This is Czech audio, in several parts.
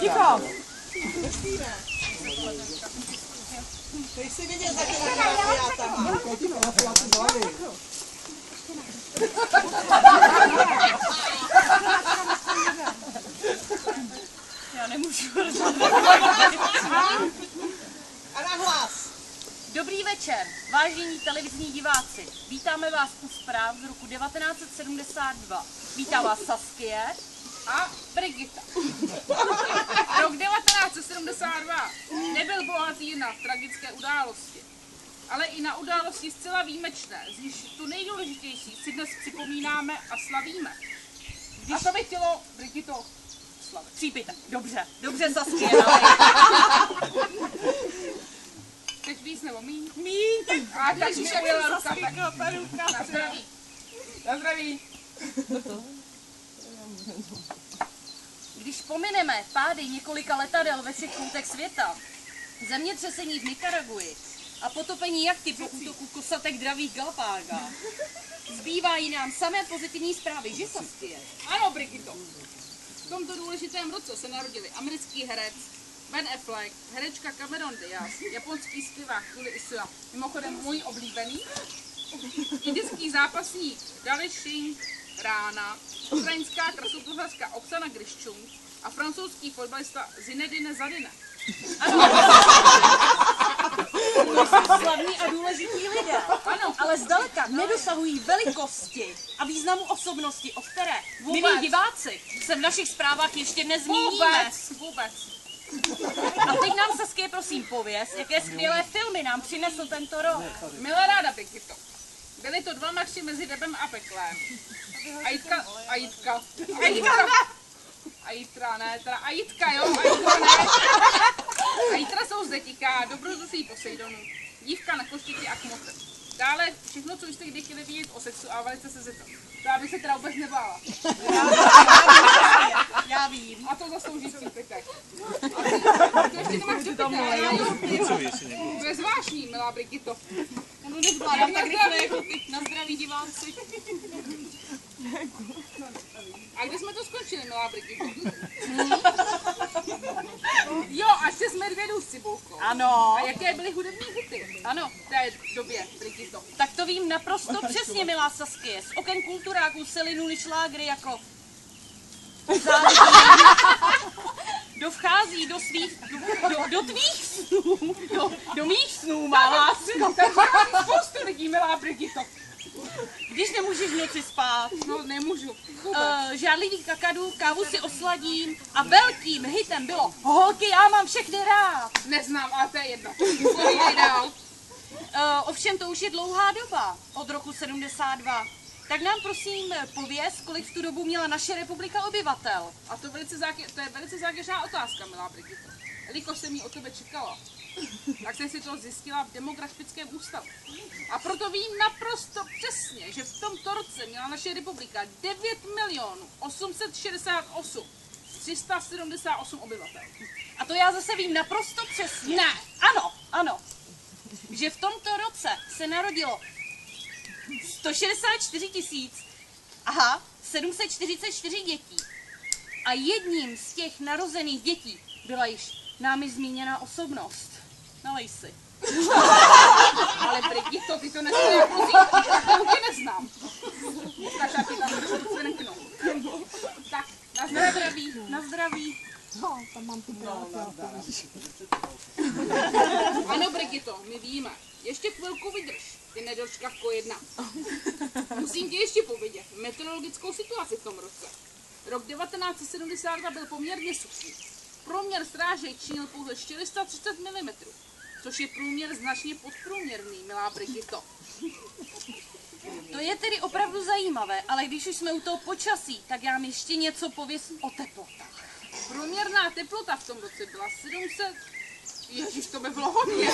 Ticho! To jsi viděl taky na tam. Já nemůžu. A na hlas. Dobrý večer, vážení televizní diváci. Vítáme vás u zpráv z roku 1972. Vítá vás Saskie a Brigita. Rok 1972 nebyl bohatý na tragické události, ale i na události zcela výjimečné, z níž tu nejdůležitější si dnes připomínáme a slavíme. A to by chtělo, Brigito, slavit. Přípijte. Dobře Saskie. Chceš víc nebo míň? Míň, tak A tak už je byla ruka, tak na zdraví. Na zdraví. Když pomineme pády několika letadel ve všech koutech světa, zemětřesení v Nikaraguji a potopení jachty po útoku kosatek dravých Galapágách, zbývají nám samé pozitivní zprávy, že Saskie? Ano, Brigito. V tomto důležitém roce se narodili americký herec Ben Affleck, herečka Cameron Diaz, japonský zpěvák Yuri Isua, mimochodem můj oblíbený, indický zápasník Dalishing Rána, ukrajinská krasoplvařka Oksana Griščuk a francouzský fotbalista Zinedine Zidane. Ano, to jsou slavní a důležití lidé, ano, ale zdaleka nedosahují velikosti a významu osobnosti, o které, milí diváci, se v našich zprávách ještě nezmíníme. Vůbec. A teď nám Saskie prosím pověz, jaké skvělé filmy nám přinesl tento rok. Milá ráda, Brigito. Byly to dva matři mezi nebem a peklem. Ajitka, Ajitra jsou z Detika, dobrodružství Poseidonu, dívka na koštěti a kmote. Dále všechno, co jste kdy chtěli vědět o sexu a velice se zeptat. To já bych se teda vůbec nebála. Já vím. A to zaslouží přípitek. To ještě nemáš přípitek. To je zvláštní, milá Brigito. Já to nezvládám tak rychle jako ty. Na zdraví diváci. A kde jsme to skončili, milá Brigito? Jo, až se jsme Medvědů s cibulkou. Ano. A jaké byly hudební hity? Ano. V té době, Brigito. Tak to vím naprosto přesně, milá Saskie. Z oken kulturáků se linuly šlágry jako vchází do svých, do tvých snů, do mých snů, má lásko. Takže spoustu lidí, milá Brigito. Když nemůžeš v noci spát. No, nemůžu. Žádlivý kakadu, kávu si osladím a velkým hitem bylo Holky, já mám všechny rád. Neznám, ale to je jedno. Povídej dál. Ovšem to už je dlouhá doba, od roku 72. Tak nám prosím pověz, kolik v tu dobu měla naše republika obyvatel. A to je velice zákeřná otázka, milá Brigito. Jelikož jsem jí o tebe čekala, tak jsem si to zjistila v demografickém ústavu. A proto vím naprosto přesně, že v tomto roce měla naše republika 9 868 378 obyvatel. A to já zase vím naprosto přesně. Ne. Ano. Že v tomto roce se narodilo 164 744 dětí. A jedním z těch narozených dětí byla již námi zmíněná osobnost. Nalej si. Ale Brigito, ty to nesmí jako já už tě neznám. Tak já ti tam cvrknu. Tak, na zdraví. Na zdraví. No, tam mám tu Ano, Brigito, my víme. Ještě chvilku vydrž, ty nedočkavko jedna. Musím ti ještě povědět meteorologickou situaci v tom roce. Rok 1972 byl poměrně suchý. Průměr srážek činil pouze 430 mm, což je průměr značně podprůměrný, milá Brigito. To je tedy opravdu zajímavé, ale když už jsme u toho počasí, tak já mi ještě něco pověz o teplotách. Průměrná teplota v tom roce byla 700... Ježiš, to by bylo hodně.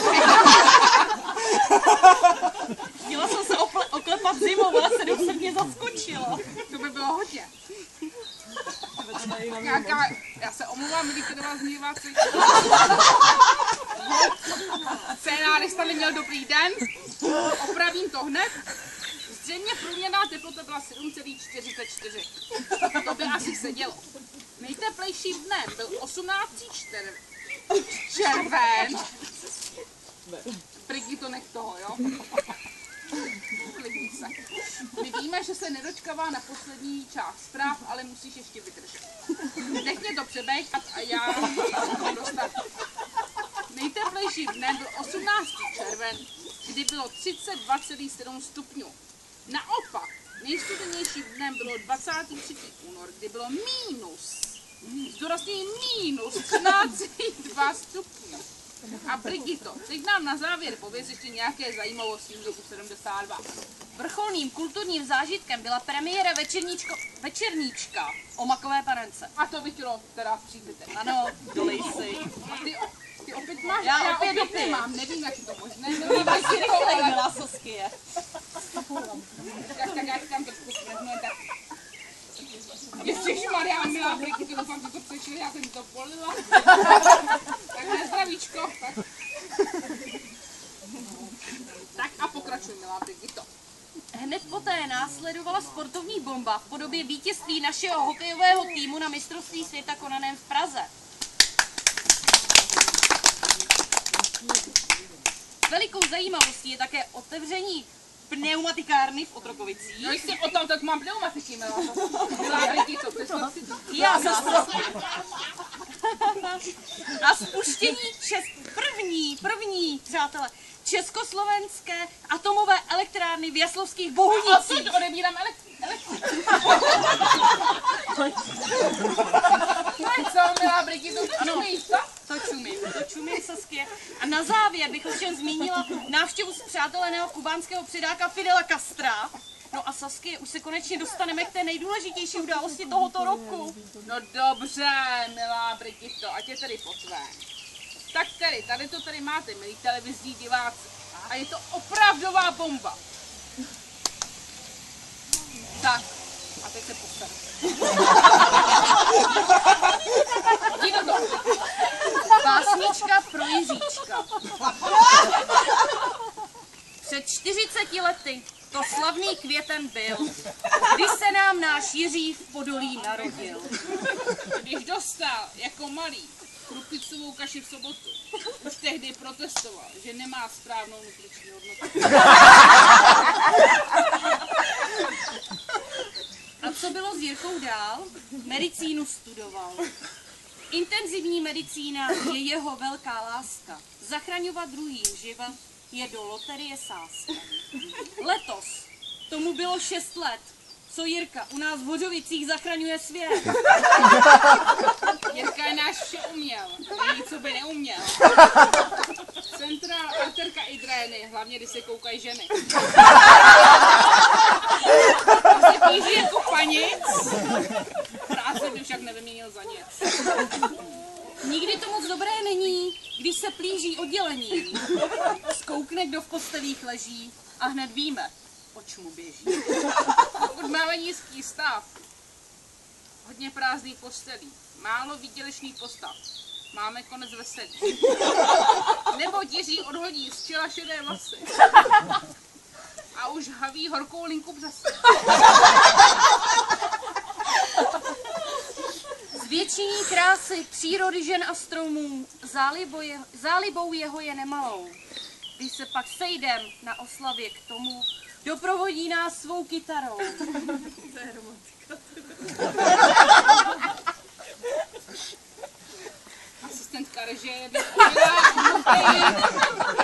Chtěla jsem se oklepat zimou, ale 700 mě zaskočilo. To by bylo hodně. Já se omlouvám, milí televizi diváci. Scénárista neměl dobrý den. Opravím to hned. Zřejmě průměrná teplota byla 7,44. To by asi sedělo. Nejteplejším dnem byl 18. červen. Brigito, nech toho, jo? Uklidni se. My víme, že se nedočkává na poslední část zpráv, ale musíš ještě vydržet. Nech mě to přebejkat a já to dostanu. Nejteplejším dnem byl 18. červen, kdy bylo 32,7 stupňů. Naopak, nejstudenějším dnem bylo 23. únor, kdy bylo zdůrazňuji minus 13,2 stupňů. A Brigito, teď nám na závěr pověz ještě nějaké zajímavosti z roku 72. Vrcholným kulturním zážitkem byla premiéra večerníčka o makové panence. A to by chtělo teda příbytek. Ano, dolej si. Ty opět máš, Já opět nemám, nevím, jak je to možné. Nevím, jak si rychle byla Saskie. Tak já tam trošku sprehnu, tak... Ježišmarja, milá Brigito, doufám, že to přešli, já jsem to polila. Tak na zdravíčko. Tak a pokračuj, milá Brigito. Hned poté následovala sportovní bomba v podobě vítězství našeho hokejového týmu na mistrovství světa konaném v Praze. Velikou zajímavostí je také otevření pneumatikárny v Otrokovicích. No jistě o tom, tak mám pneumatiky, milá Brigito, představ si to. Já zase. A spuštění první, přátelé, československé atomové elektrárny v Jaslovských Bohunicích. A teď odebírám No a co, milá Brigito, to čumíš, co? To čumím, Saskie. A na závěr bych ovšem zmínila návštěvu spřáteleného kubánského předáka Fidela Castra. No a Saskie, už se konečně dostaneme k té nejdůležitější události tohoto roku. No dobře, milá Brigito, ať je tedy po tvém. Tak tedy, tady to tady máte, milí televizní diváci. A je to opravdová bomba. Tak, a teď se postav. Jdi do toho. Básnička pro Jiříčka. Před 40 lety to slavný květen byl, když se nám náš Jiří v Podolí narodil. Když dostal jako malý krupicovou kaši v sobotu, už tehdy protestoval, že nemá správnou nutriční hodnotu. A co bylo s Jirkou dál? Medicínu studoval. Intenzivní medicína je jeho velká láska. Zachraňovat druhým život je do loterie sázka. Letos tomu bylo 6 let, co Jirka u nás v Hořovicích zachraňuje svět. Jirka je náš vše uměl, není co by neuměl. Centrál, arterka i drény, hlavně když se koukají ženy. To se píří jako panic, práce by však nevyměnil za nic. Nikdy to moc dobré není, když se plíží oddělení. Zkoukne, kdo v postelích leží a hned víme, oč mu běží. Pokud máme nízký stav, hodně prázdných postelí, málo výdělečných postav, máme konec veselí. Nebo Jiří odhodí z čela šedé vlasy a už haví horkou linku břasy. Zvětšení krásy přírody žen a stromů, zálibou jeho je nemalou. Když se pak sejdem na oslavě k tomu, doprovodí nás svou kytarou. To je romantika. Asistentka režie,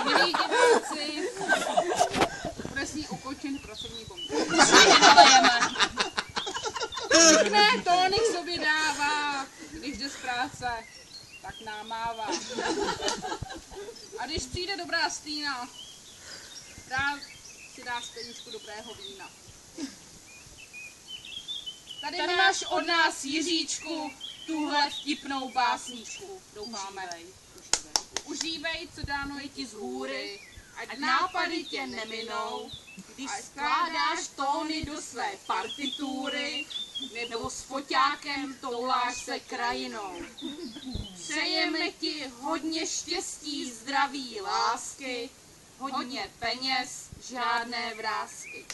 milí diváci, presný ukončen pracovní poměr. Pěkné tóny k sobě dává, když jde z práce, tak nám mává. A když přijde dobrá stýna, rád si dá skleničku dobrého vína. Tady máš od nás, Jiříčku, tuhle vtipnou básničku. Doufáme. Užívej, co dáno je ti z hůry, ať nápady tě neminou, když skládáš tóny do své partitury, nebo s foťákem touláš se krajinou. Přejeme ti hodně štěstí, zdraví, lásky, hodně peněz, žádné vrásky.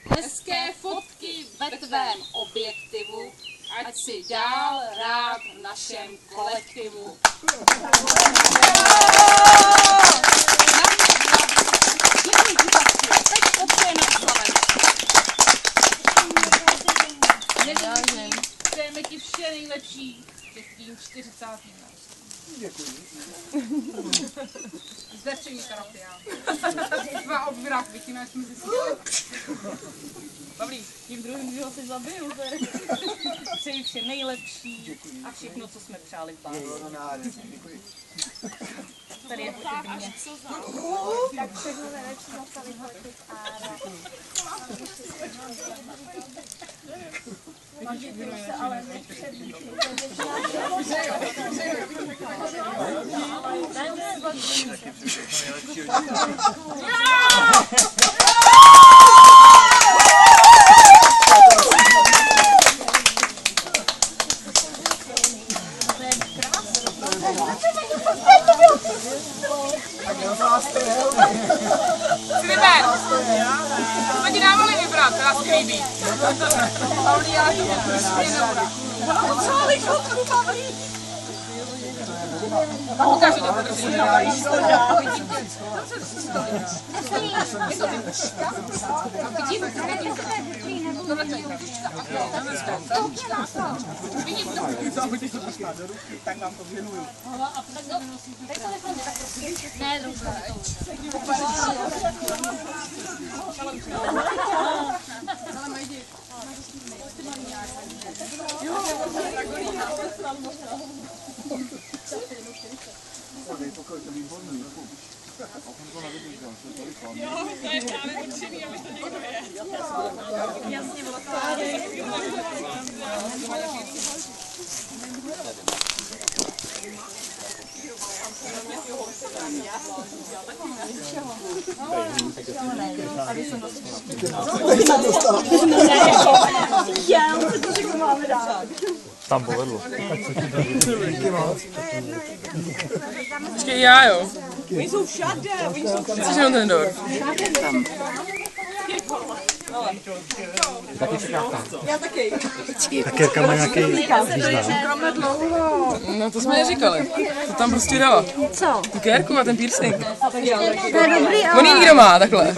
Hezké fotky ve tvém objektivu ať si dál rád v našem kolektivu. Přejeme ti vše nejlepší v tím 40. Děkuji. Zdevčení terapia. Dva odběrá květina, jsme zjistili. Dobrý. Tím druhým díl se zabiju. Přeji vše nejlepší a všechno, co jsme přáli v bázi. Děkuji. Tady je po mě. Tak všechno nejlepší na celý kolektiv a se ale nepředlíčujte. Sliben! Jsme ti dávali vybrat, která se ti líbí. Ukážu to podržení. Tak vám to věnuju. Ne, družba. Tam povedlo. Počkej, já jo. Oni jsou všade, oni jsou všade. Což jenom ten dor. Taky čekáka. Já taky. Tak Jirka má nějaký význam. No to jsme neříkali. To tam prostě dala. Co? Tu kérku a ten piercing. To je dobrý, ale... On ji nikdo má, takhle.